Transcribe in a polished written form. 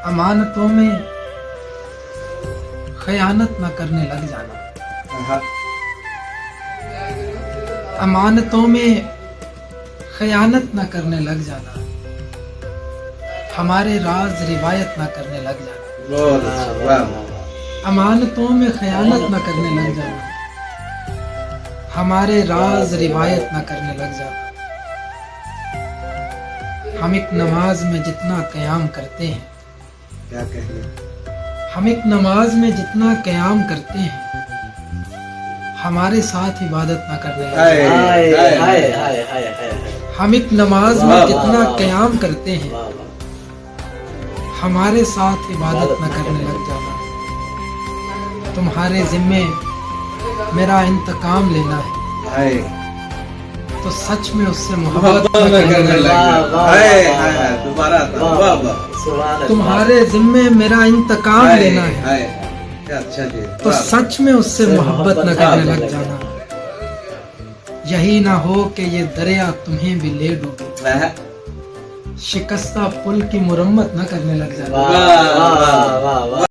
امانتوں میں خیانت نہ کرنے لگ جانا، امانتوں میں خیانت نہ کرنے لگ جانا، ہمارے راز روایت نہ کرنے لگ جانا، امانتوں میں خیانت نہ کرنے لگ جانا، ہمارے راز روایت نہ کرنے لگ جانا۔ ہم ایک نماز میں جتنا قیام کرتے ہیں، کیا کہیے، ہم ایک نماز میں جتنا قیام کرتے ہیں، ہمارے ساتھ عبادت نہ کرنے لگ جانا۔ ہم ایک نماز میں جتنا قیام کرتے ہیں، ہمارے ساتھ عبادت نہ کرنے لگ جانا۔ تمہارے ذمے میرا انتقام لینا ہے تو سچ میں اس سے محبت نہ کرنے لگ جانا۔ تمہارے ذمے میرا انتقام لینا ہے تو سچ میں اس سے محبت نہ کرنے لگ جانا۔ یہی نہ ہو کہ یہ دریا تمہیں بھی لے ڈوبے، شکستہ پل کی مرمت نہ کرنے لگ جانا۔